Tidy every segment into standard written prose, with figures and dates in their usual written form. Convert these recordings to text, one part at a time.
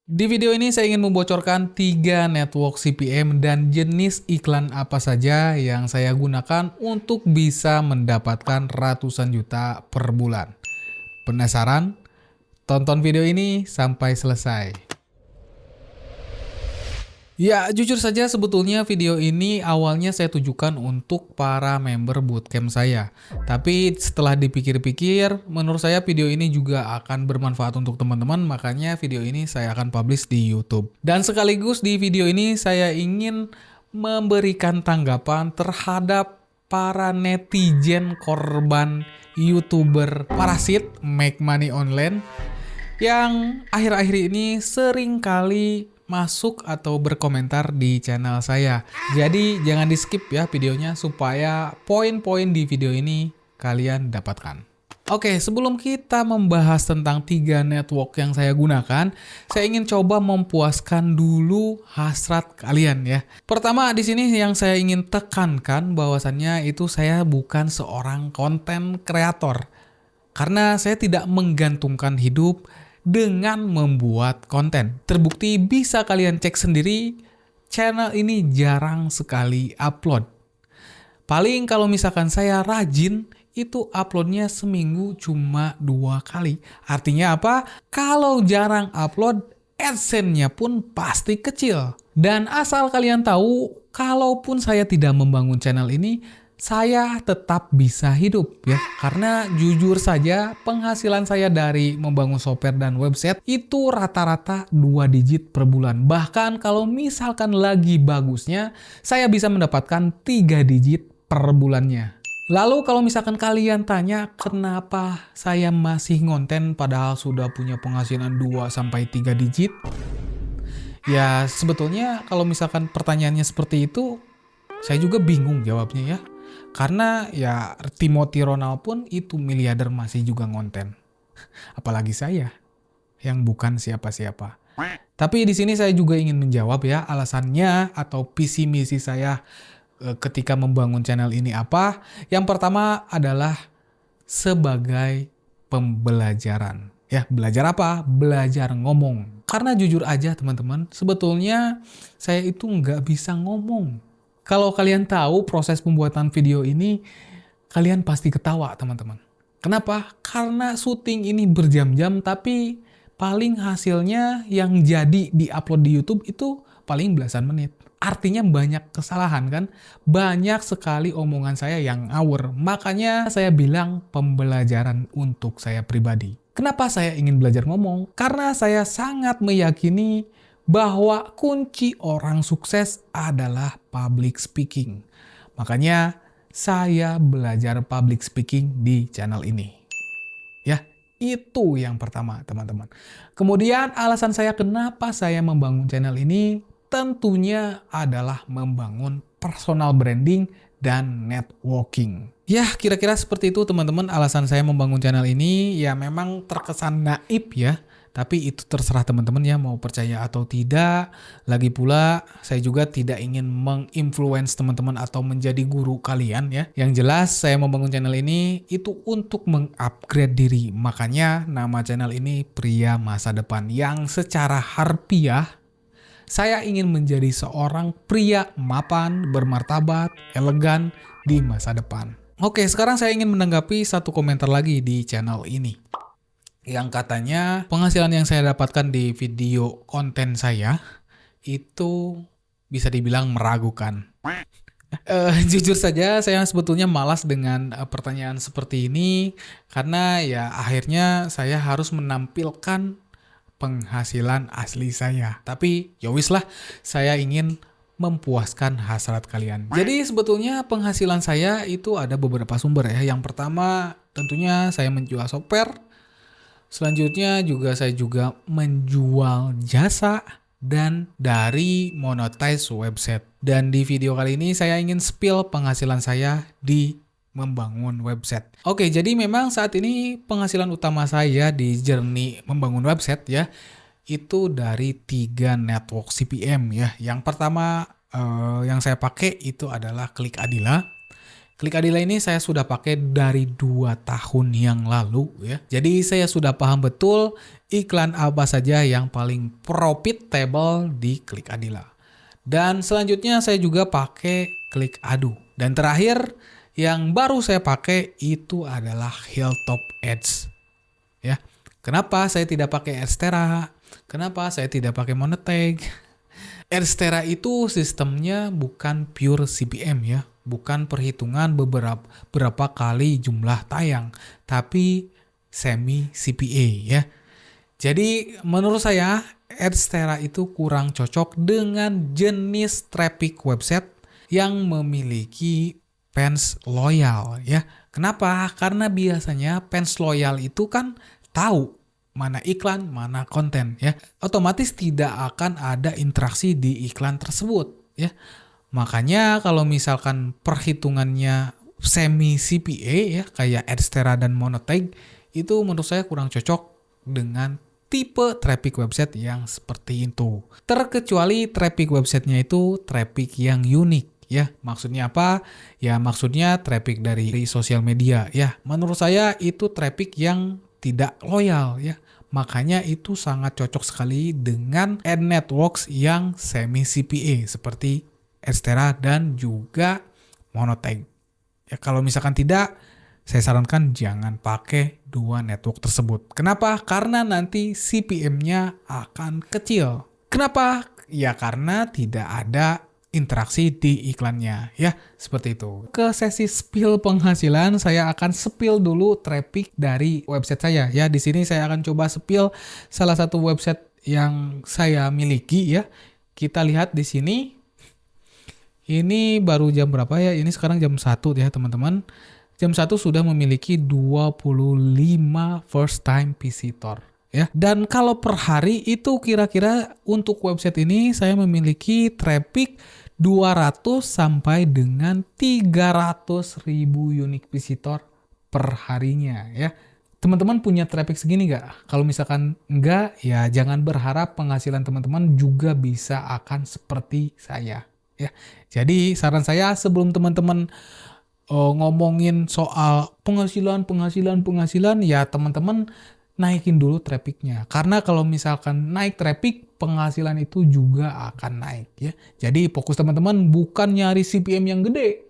Di video ini saya ingin membocorkan 3 network CPM dan jenis iklan apa saja yang saya gunakan untuk bisa mendapatkan ratusan juta per bulan. Penasaran? Tonton video ini sampai selesai. Ya, jujur saja sebetulnya video ini awalnya saya tujukan untuk para member bootcamp saya. Tapi setelah dipikir-pikir, menurut saya video ini juga akan bermanfaat untuk teman-teman, makanya video ini saya akan publish di YouTube. Dan sekaligus di video ini saya ingin memberikan tanggapan terhadap para netizen korban YouTuber parasit make money online yang akhir-akhir ini sering kali masuk atau berkomentar di channel saya. Jadi jangan di skip ya videonya supaya poin-poin di video ini kalian dapatkan. Oke, sebelum kita membahas tentang 3 network yang saya gunakan, saya ingin coba mempuaskan dulu hasrat kalian ya. Pertama di sini yang saya ingin tekankan bahwasannya itu saya bukan seorang konten kreator. Karena saya tidak menggantungkan hidup dengan membuat konten. Terbukti bisa kalian cek sendiri, channel ini jarang sekali upload. Paling kalau misalkan saya rajin, itu uploadnya seminggu cuma 2 kali. Artinya apa? Kalau jarang upload, AdSense-nya pun pasti kecil. Dan asal kalian tahu, kalaupun saya tidak membangun channel ini, saya tetap bisa hidup ya. Karena jujur saja penghasilan saya dari membangun software dan website itu rata-rata 2 digit per bulan. Bahkan kalau misalkan lagi bagusnya, saya bisa mendapatkan 3 digit per bulannya. Lalu kalau misalkan kalian tanya kenapa saya masih ngonten padahal sudah punya penghasilan 2-3 digit? Ya sebetulnya kalau misalkan pertanyaannya seperti itu, saya juga bingung jawabnya ya. Karena ya Timothy Ronald pun itu miliarder masih juga ngonten. Apalagi saya yang bukan siapa-siapa. Tapi di sini saya juga ingin menjawab ya alasannya atau visi misi saya ketika membangun channel ini apa. Yang pertama adalah sebagai pembelajaran. Ya, belajar apa? Belajar ngomong. Karena jujur aja teman-teman, sebetulnya saya itu nggak bisa ngomong. Kalau kalian tahu proses pembuatan video ini, kalian pasti ketawa teman-teman. Kenapa? Karena syuting ini berjam-jam tapi paling hasilnya yang jadi di-upload di YouTube itu paling belasan menit. Artinya banyak kesalahan kan? Banyak sekali omongan saya yang ngawur. Makanya saya bilang pembelajaran untuk saya pribadi. Kenapa saya ingin belajar ngomong? Karena saya sangat meyakini bahwa kunci orang sukses adalah public speaking. Makanya saya belajar public speaking di channel ini. Ya, itu yang pertama, teman-teman. Kemudian alasan saya kenapa saya membangun channel ini tentunya adalah membangun personal branding dan networking. Ya, kira-kira seperti itu teman-teman alasan saya membangun channel ini. Ya memang terkesan naif ya. Tapi itu terserah teman-teman ya mau percaya atau tidak. Lagi pula saya juga tidak ingin menginfluence teman-teman atau menjadi guru kalian ya. Yang jelas saya membangun channel ini itu untuk mengupgrade diri. Makanya nama channel ini Pria Masa Depan yang secara harfiah saya ingin menjadi seorang pria mapan, bermartabat, elegan di masa depan. Oke, sekarang saya ingin menanggapi satu komentar lagi di channel ini. Yang katanya penghasilan yang saya dapatkan di video konten saya itu bisa dibilang meragukan. Jujur saja saya sebetulnya malas dengan pertanyaan seperti ini karena ya akhirnya saya harus menampilkan penghasilan asli saya. Tapi ya wis lah, saya ingin mempuaskan hasrat kalian. Jadi sebetulnya penghasilan saya itu ada beberapa sumber ya. Yang pertama tentunya saya menjual software. Selanjutnya saya juga menjual jasa dan dari monetize website. Dan di video kali ini saya ingin spill penghasilan saya di membangun website. Oke, jadi memang saat ini penghasilan utama saya di journey membangun website ya, itu dari 3 network CPM ya. Yang pertama yang saya pakai itu adalah Klik Adila. Klik Adila ini saya sudah pakai dari 2 tahun yang lalu ya. Jadi saya sudah paham betul iklan apa saja yang paling profitable di Klik Adila. Dan selanjutnya saya juga pakai Klik Adu. Dan terakhir yang baru saya pakai itu adalah Hilltop Ads. Ya. Kenapa saya tidak pakai Adstera? Kenapa saya tidak pakai Monetag? Adstera itu sistemnya bukan pure CPM ya, bukan perhitungan berapa kali jumlah tayang, tapi semi CPA ya. Jadi menurut saya Adstera itu kurang cocok dengan jenis traffic website yang memiliki fans loyal ya. Kenapa? Karena biasanya fans loyal itu kan tahu mana iklan, mana konten ya. Otomatis tidak akan ada interaksi di iklan tersebut ya. Makanya kalau misalkan perhitungannya semi CPA ya kayak Adstera dan Monetag itu menurut saya kurang cocok dengan tipe traffic website yang seperti itu. Terkecuali traffic websitenya itu traffic yang unik ya. Maksudnya apa? Ya maksudnya traffic dari sosial media ya. Menurut saya itu traffic yang tidak loyal ya. Makanya itu sangat cocok sekali dengan ad networks yang semi CPA seperti Adstera dan juga Monetag. Ya kalau misalkan tidak, saya sarankan jangan pakai dua network tersebut. Kenapa? Karena nanti CPM-nya akan kecil. Kenapa? Ya karena tidak ada interaksi di iklannya ya, seperti itu. Ke sesi spill penghasilan, saya akan spill dulu traffic dari website saya ya. Di sini saya akan coba spill salah satu website yang saya miliki ya. Kita lihat di sini. Ini baru jam berapa ya? Ini sekarang jam 1 ya, teman-teman. Jam 1 sudah memiliki 25 first time visitor ya. Dan kalau per hari itu kira-kira untuk website ini saya memiliki traffic 200 sampai dengan 300 ribu unique visitor per harinya ya. Teman-teman punya traffic segini nggak? Kalau misalkan enggak, ya jangan berharap penghasilan teman-teman juga bisa akan seperti saya ya. Jadi saran saya sebelum teman-teman ngomongin soal penghasilan ya teman-teman naikin dulu trafficnya. Karena kalau misalkan naik traffic, penghasilan itu juga akan naik ya. Jadi fokus teman-teman bukan nyari CPM yang gede,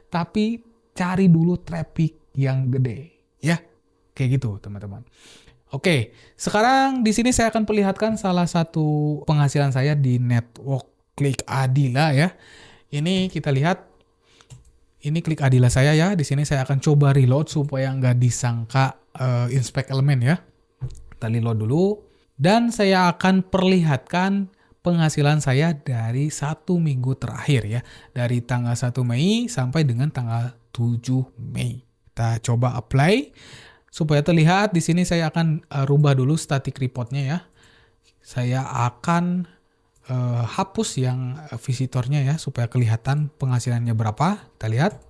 tapi cari dulu traffic yang gede ya. Kayak gitu teman-teman. Oke, sekarang di sini saya akan perlihatkan salah satu penghasilan saya di network Klik Adila ya. Ini kita lihat. Ini Klik Adila saya ya. Di sini saya akan coba reload supaya nggak disangka inspect elemen ya. Kita reload dulu. Dan saya akan perlihatkan penghasilan saya dari 1 minggu terakhir ya. Dari tanggal 1 Mei sampai dengan tanggal 7 Mei. Kita coba apply. Supaya terlihat di sini saya akan rubah dulu static reportnya ya. Saya akan hapus yang visitornya ya supaya kelihatan penghasilannya berapa. Kita lihat.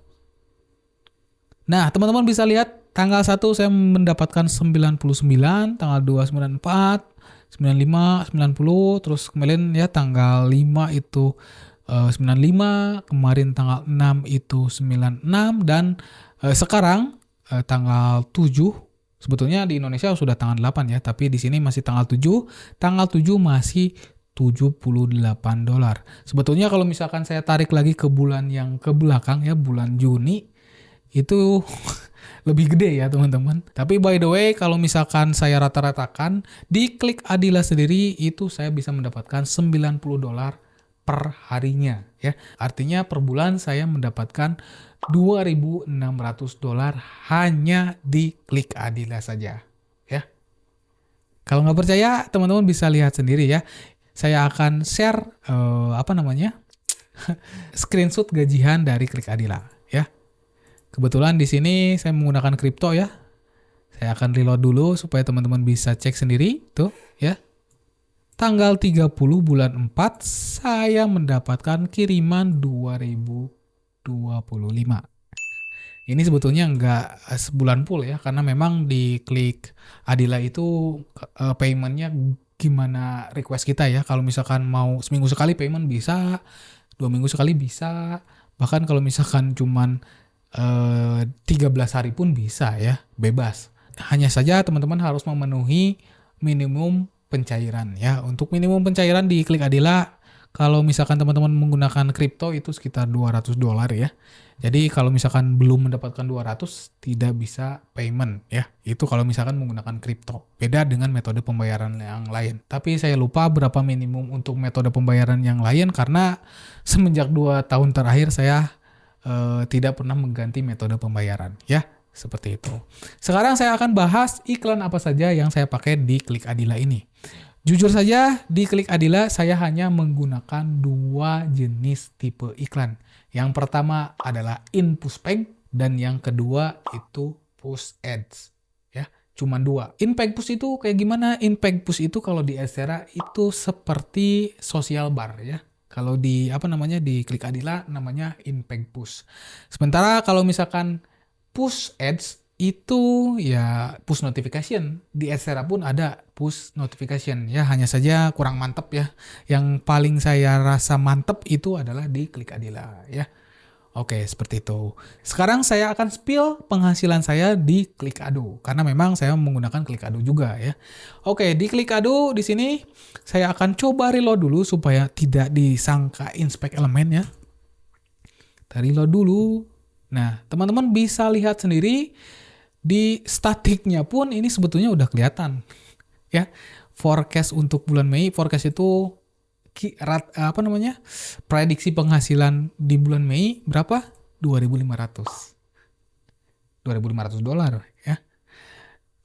Nah, teman-teman bisa lihat tanggal 1 saya mendapatkan 99, tanggal 2 94, 95, 90, terus kemarin ya tanggal 5 itu 95, kemarin tanggal 6 itu 96 dan sekarang tanggal 7. Sebetulnya di Indonesia sudah tanggal 8 ya, tapi di sini masih tanggal 7. Tanggal 7 masih $78. Sebetulnya kalau misalkan saya tarik lagi ke bulan yang ke belakang ya, bulan Juni, itu lebih gede ya teman-teman. Tapi by the way, kalau misalkan saya rata-ratakan, di Klik Adila sendiri itu saya bisa mendapatkan $90 per harinya ya. Artinya per bulan saya mendapatkan $2.600 hanya di Klik Adila saja ya. Kalau nggak percaya, teman-teman bisa lihat sendiri ya. Saya akan share screenshot gajian dari Klik Adila ya. Kebetulan di sini saya menggunakan kripto ya. Saya akan reload dulu supaya teman-teman bisa cek sendiri tuh ya. Tanggal 30 bulan 4 saya mendapatkan kiriman 2025. Ini sebetulnya nggak sebulan full ya, karena memang di Klik Adila itu paymentnya gimana request kita ya. Kalau misalkan mau seminggu sekali payment bisa, 2 minggu sekali bisa, bahkan kalau misalkan cuman 13 hari pun bisa ya, bebas. Hanya saja teman-teman harus memenuhi minimum pencairan ya. Untuk minimum pencairan di Klik Adila, kalau misalkan teman-teman menggunakan kripto itu sekitar $200 ya. Jadi kalau misalkan belum mendapatkan 200 tidak bisa payment ya. Itu kalau misalkan menggunakan kripto. Beda dengan metode pembayaran yang lain. Tapi saya lupa berapa minimum untuk metode pembayaran yang lain karena semenjak 2 tahun terakhir saya tidak pernah mengganti metode pembayaran ya. Seperti itu. Sekarang saya akan bahas iklan apa saja yang saya pakai di Klik Adila ini. Jujur saja, di Klik Adila saya hanya menggunakan 2 jenis tipe iklan. Yang pertama adalah in push page dan yang kedua itu push ads. Ya, cuma 2. In page push itu kayak gimana? In page push itu kalau di Etsera itu seperti social bar ya. Kalau di di Klik Adila namanya in page push. Sementara kalau misalkan push ads itu ya push notification. Di Etsera pun ada push notification ya, hanya saja kurang mantep ya. Yang paling saya rasa mantep itu adalah di Klik Adila ya. Oke, seperti itu. Sekarang saya akan spill penghasilan saya di Klik Ado karena memang saya menggunakan Klik Ado juga ya. Oke, di Klik Ado di sini saya akan coba reload dulu supaya tidak disangka inspect elemen ya. Kita reload dulu. Nah, teman-teman bisa lihat sendiri di statiknya pun ini sebetulnya udah kelihatan ya. Forecast untuk bulan Mei, forecast itu prediksi penghasilan di bulan Mei berapa? 2.500 $2.500 ya.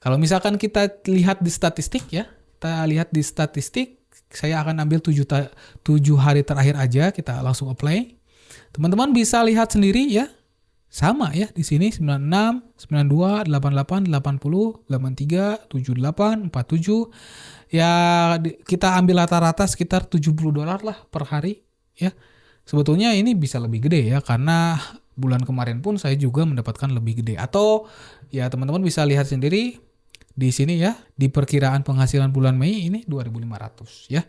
Kalau misalkan kita lihat di statistik ya, saya akan ambil 7 hari terakhir aja, kita langsung apply. Teman-teman bisa lihat sendiri ya. Sama ya, di sini 96, 92, 88, 80, 83, 78, 47. Ya kita ambil rata-rata sekitar $70 lah per hari ya. Sebetulnya ini bisa lebih gede ya karena bulan kemarin pun saya juga mendapatkan lebih gede. Atau ya teman-teman bisa lihat sendiri di sini ya, di perkiraan penghasilan bulan Mei ini 2.500 ya.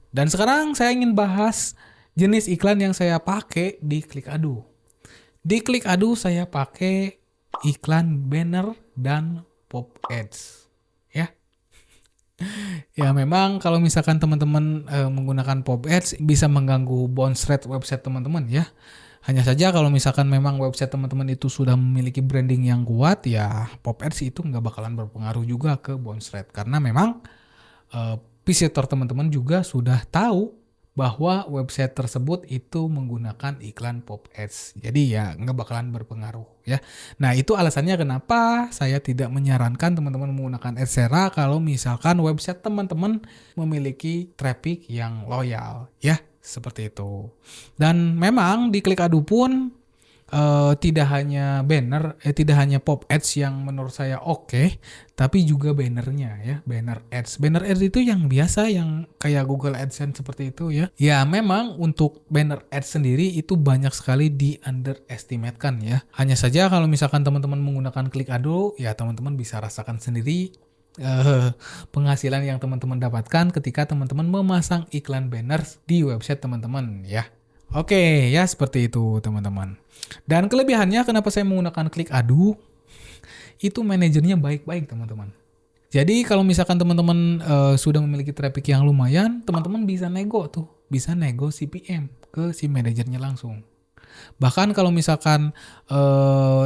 Dan sekarang saya ingin bahas jenis iklan yang saya pakai di Klik Ado. Di Klik Ado saya pakai iklan banner dan pop ads ya. Ya memang kalau misalkan teman-teman menggunakan pop ads bisa mengganggu bounce rate website teman-teman ya. Hanya saja kalau misalkan memang website teman-teman itu sudah memiliki branding yang kuat ya pop ads itu nggak bakalan berpengaruh juga ke bounce rate. Karena memang visitor teman-teman juga sudah tahu bahwa website tersebut itu menggunakan iklan pop ads. Jadi ya nggak bakalan berpengaruh ya. Nah itu alasannya kenapa saya tidak menyarankan teman-teman menggunakan Etsera kalau misalkan website teman-teman memiliki traffic yang loyal ya. Seperti itu. Dan memang di Klik Ado pun tidak hanya tidak hanya pop ads yang menurut saya oke, tapi juga bannernya ya, banner ads. Banner ads itu yang biasa yang kayak Google AdSense seperti itu ya. Ya memang untuk banner ads sendiri itu banyak sekali di underestimate kan ya. Hanya saja kalau misalkan teman-teman menggunakan Klik Ado, ya teman-teman bisa rasakan sendiri penghasilan yang teman-teman dapatkan ketika teman-teman memasang iklan banner di website teman-teman ya. Oke, ya seperti itu teman-teman. Dan kelebihannya kenapa saya menggunakan Klik Ado, itu manajernya baik-baik teman-teman. Jadi kalau misalkan teman-teman sudah memiliki traffic yang lumayan, teman-teman bisa bisa nego CPM ke si manajernya langsung. Bahkan kalau misalkan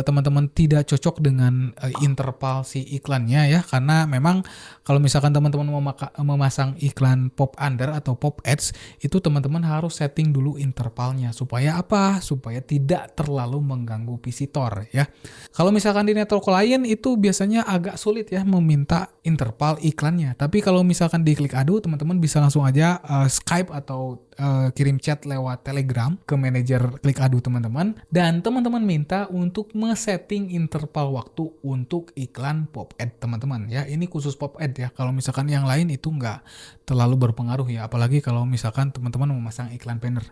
teman-teman tidak cocok dengan interval si iklannya ya, karena memang kalau misalkan teman-teman memasang iklan pop under atau pop ads, itu teman-teman harus setting dulu intervalnya supaya apa? Supaya tidak terlalu mengganggu visitor ya. Kalau misalkan di network lain itu biasanya agak sulit ya meminta interval iklannya. Tapi kalau misalkan di Klik Ado, teman-teman bisa langsung aja Skype atau kirim chat lewat Telegram ke manajer Klik Ado teman-teman, dan teman-teman minta untuk men-setting interval waktu untuk iklan pop ad teman-teman ya. Ini khusus pop ad ya. Kalau misalkan yang lain itu nggak terlalu berpengaruh ya, apalagi kalau misalkan teman-teman memasang iklan banner.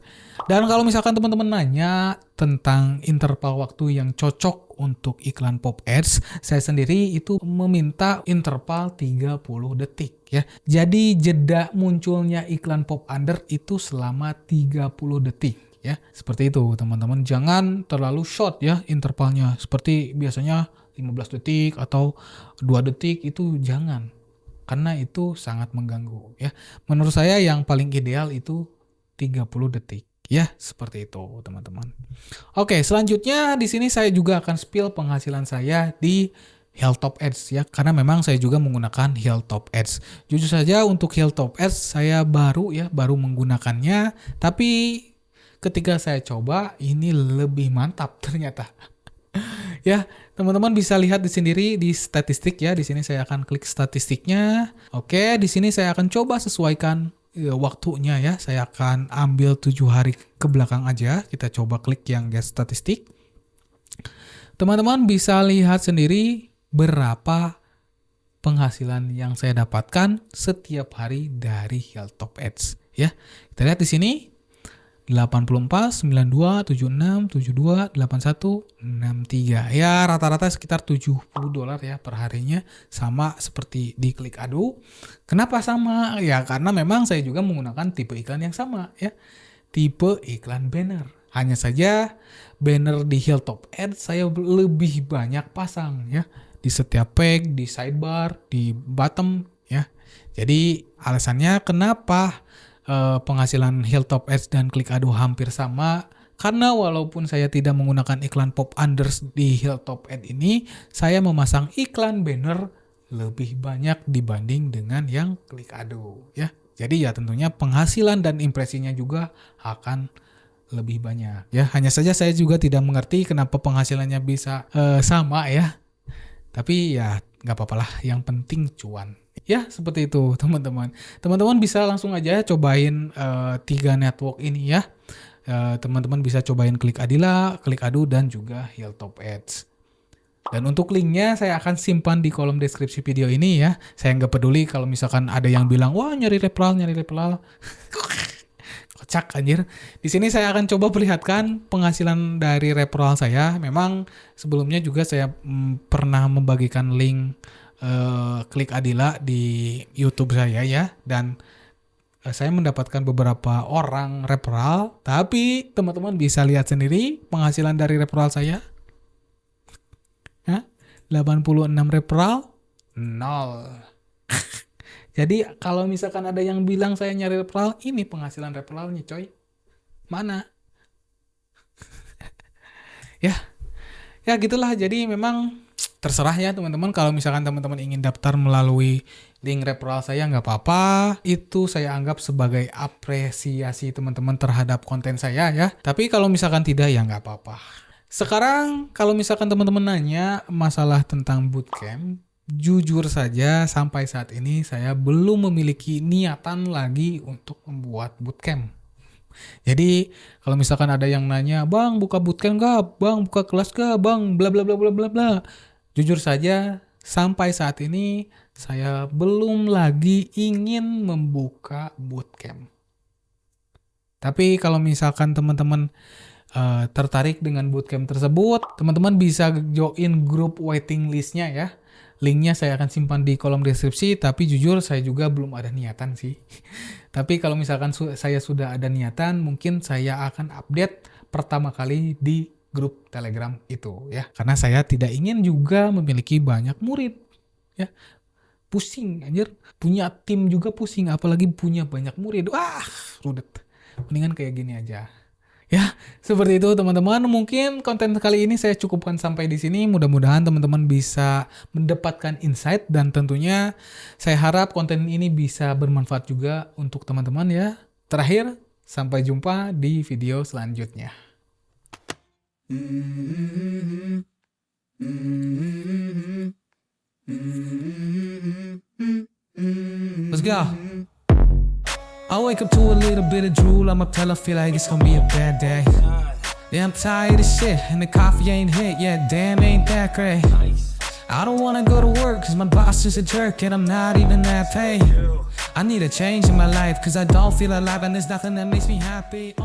Dan kalau misalkan teman-teman nanya tentang interval waktu yang cocok untuk iklan pop ads, saya sendiri itu meminta interval 30 detik ya. Jadi jeda munculnya iklan pop under itu selama 30 detik ya. Seperti itu teman-teman, jangan terlalu short ya intervalnya. Seperti biasanya 15 detik atau 2 detik itu jangan. Karena itu sangat mengganggu ya. Menurut saya yang paling ideal itu 30 detik. Ya, seperti itu teman-teman. Oke, selanjutnya di sini saya juga akan spill penghasilan saya di Hilltop Ads ya, karena memang saya juga menggunakan Hilltop Ads. Jujur saja untuk Hilltop Ads saya baru menggunakannya, tapi ketika saya coba ini lebih mantap ternyata. Ya, teman-teman bisa lihat di sendiri di statistik ya. Di sini saya akan klik statistiknya. Oke, di sini saya akan coba sesuaikan waktunya ya. Saya akan ambil 7 hari ke belakang aja. Kita coba klik yang get statistik. Teman-teman bisa lihat sendiri berapa penghasilan yang saya dapatkan setiap hari dari Hilltop Ads ya. Kita lihat di sini 84, 92, 76, 72, 81, 63. Ya rata-rata sekitar $70 ya per harinya. Sama seperti di Klikado. Kenapa sama? Ya karena memang saya juga menggunakan tipe iklan yang sama ya. Tipe iklan banner. Hanya saja banner di Hilltop Ads saya lebih banyak pasang ya. Di setiap page, di sidebar, di bottom ya. Jadi alasannya kenapa penghasilan Hilltop Ads dan Klikado hampir sama, karena walaupun saya tidak menggunakan iklan pop unders di Hilltop Ads ini, saya memasang iklan banner lebih banyak dibanding dengan yang Klikado ya. Jadi ya tentunya penghasilan dan impresinya juga akan lebih banyak ya. Hanya saja saya juga tidak mengerti kenapa penghasilannya bisa sama ya. Tapi ya nggak apa-apa lah, yang penting cuan. Ya, seperti itu teman-teman. Teman-teman bisa langsung aja cobain 3 network ini ya. Teman-teman bisa cobain Klikado, dan juga Hilltop Ads. Dan untuk linknya saya akan simpan di kolom deskripsi video ini ya. Saya nggak peduli kalau misalkan ada yang bilang, wah nyari referral. Kocak anjir. Di sini saya akan coba perlihatkan penghasilan dari referral saya. Memang sebelumnya juga saya pernah membagikan link Klikadila di YouTube saya ya, dan saya mendapatkan beberapa orang referral, tapi teman-teman bisa lihat sendiri penghasilan dari referral saya. 86 referral 0. Jadi kalau misalkan ada yang bilang saya nyari referral, ini penghasilan referralnya coy. Mana? Ya gitulah, jadi memang terserah ya teman-teman. Kalau misalkan teman-teman ingin daftar melalui link referral saya, nggak apa-apa. Itu saya anggap sebagai apresiasi teman-teman terhadap konten saya ya. Tapi kalau misalkan tidak ya nggak apa-apa. Sekarang kalau misalkan teman-teman nanya masalah tentang bootcamp, jujur saja sampai saat ini saya belum memiliki niatan lagi untuk membuat bootcamp. Jadi kalau misalkan ada yang nanya, bang buka bootcamp gak? Bang buka kelas gak? Bang bla bla bla bla bla bla. Jujur saja sampai saat ini saya belum lagi ingin membuka bootcamp. Tapi kalau misalkan teman-teman tertarik dengan bootcamp tersebut, teman-teman bisa join grup waiting listnya ya. Linknya saya akan simpan di kolom deskripsi, tapi jujur saya juga belum ada niatan sih. Tapi kalau misalkan saya sudah ada niatan, mungkin saya akan update pertama kali di grup Telegram itu ya. Karena saya tidak ingin juga memiliki banyak murid ya. Pusing anjir, punya tim juga pusing, apalagi punya banyak murid. Wah, rudet. Mendingan kayak gini aja. Ya, seperti itu teman-teman. Mungkin konten kali ini saya cukupkan sampai di sini. Mudah-mudahan teman-teman bisa mendapatkan insight, dan tentunya saya harap konten ini bisa bermanfaat juga untuk teman-teman ya. Terakhir, sampai jumpa di video selanjutnya. Let's go. I wake up to a little bit of drool on my pillow, feel like it's gonna be a bad day. Yeah, I'm tired of shit, and the coffee ain't hit yet, damn ain't that great. I don't wanna go to work, cause my boss is a jerk, and I'm not even that paid. I need a change in my life, cause I don't feel alive, and there's nothing that makes me happy.